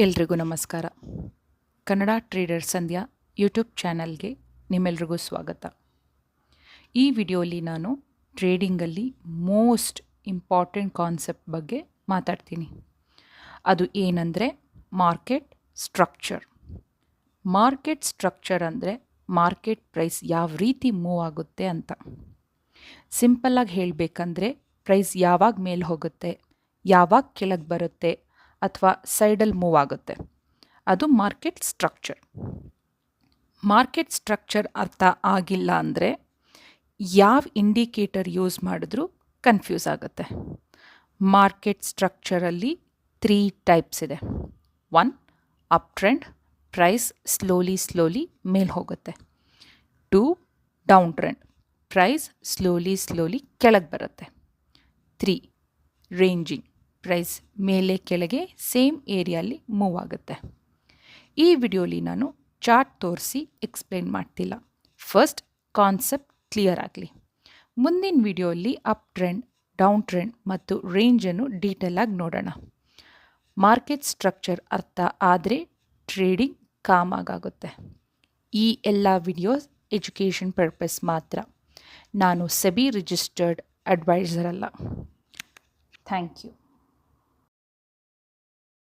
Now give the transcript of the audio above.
ಎಲ್ರಿಗೂ ನಮಸ್ಕಾರ. ಕನ್ನಡ ಟ್ರೇಡರ್ ಸಂಧ್ಯಾ ಯೂಟ್ಯೂಬ್ ಚಾನಲ್ಗೆ ನಿಮ್ಮೆಲ್ರಿಗೂ ಸ್ವಾಗತ. ಈ ವಿಡಿಯೋಲಿ ನಾನು ಟ್ರೇಡಿಂಗಲ್ಲಿ ಮೋಸ್ಟ್ ಇಂಪಾರ್ಟೆಂಟ್ ಕಾನ್ಸೆಪ್ಟ್ ಬಗ್ಗೆ ಮಾತಾಡ್ತೀನಿ. ಅದು ಏನಂದರೆ ಮಾರ್ಕೆಟ್ ಸ್ಟ್ರಕ್ಚರ್. ಮಾರ್ಕೆಟ್ ಸ್ಟ್ರಕ್ಚರ್ ಅಂದರೆ ಮಾರ್ಕೆಟ್ ಪ್ರೈಸ್ ಯಾವ ರೀತಿ ಮೂವ್ ಆಗುತ್ತೆ ಅಂತ. ಸಿಂಪಲ್ಲಾಗಿ ಹೇಳಬೇಕಂದ್ರೆ ಪ್ರೈಸ್ ಯಾವಾಗ ಮೇಲೆ ಹೋಗುತ್ತೆ, ಯಾವಾಗ ಕೆಳಗೆ ಬರುತ್ತೆ ಅಥವಾ ಸೈಡಲ್ಲಿ ಮೂವ್ ಆಗುತ್ತೆ, ಅದು ಮಾರ್ಕೆಟ್ ಸ್ಟ್ರಕ್ಚರ್. ಮಾರ್ಕೆಟ್ ಸ್ಟ್ರಕ್ಚರ್ ಅರ್ಥ ಆಗಿಲ್ಲ ಅಂದರೆ ಯಾವ ಇಂಡಿಕೇಟರ್ ಯೂಸ್ ಮಾಡಿದ್ರೂ ಕನ್ಫ್ಯೂಸ್ ಆಗುತ್ತೆ. ಮಾರ್ಕೆಟ್ ಸ್ಟ್ರಕ್ಚರಲ್ಲಿ 3 ಟೈಪ್ಸ್ ಇದೆ. 1, ಅಪ್ ಟ್ರೆಂಡ್, ಪ್ರೈಸ್ ಸ್ಲೋಲಿ ಮೇಲೆ ಹೋಗುತ್ತೆ. 2, ಡೌನ್ ಟ್ರೆಂಡ್, ಪ್ರೈಸ್ ಸ್ಲೋಲಿ ಕೆಳಗೆ ಬರುತ್ತೆ. 3, ರೇಂಜಿಂಗ್, ಪ್ರೈಸ್ ಮೇಲೆ ಕೆಳಗೆ ಸೇಮ್ ಏರಿಯಲ್ಲಿ ಮೂವ್ ಆಗುತ್ತೆ. ಈ ವಿಡಿಯೋಲಿ ನಾನು ಚಾರ್ಟ್ ತೋರಿಸಿ ಎಕ್ಸ್ಪ್ಲೇನ್ ಮಾಡ್ತಿಲ್ಲ. ಫಸ್ಟ್ ಕಾನ್ಸೆಪ್ಟ್ ಕ್ಲಿಯರ್ ಆಗಲಿ. ಮುಂದಿನ ವಿಡಿಯೋಲಿ ಅಪ್ ಟ್ರೆಂಡ್, ಡೌನ್ ಟ್ರೆಂಡ್ ಮತ್ತು ರೇಂಜನ್ನು ಡೀಟೇಲಾಗಿ ನೋಡೋಣ. ಮಾರ್ಕೆಟ್ ಸ್ಟ್ರಕ್ಚರ್ ಅರ್ಥ ಆದರೆ ಟ್ರೇಡಿಂಗ್ ಕಾಮಾಗುತ್ತೆ. ಈ ಎಲ್ಲ ವಿಡಿಯೋಸ್ ಎಜುಕೇಷನ್ ಪರ್ಪಸ್ ಮಾತ್ರ. ನಾನು ಸೆಬಿ ರಿಜಿಸ್ಟರ್ಡ್ ಅಡ್ವೈಸರ್ ಅಲ್ಲ. Thank you.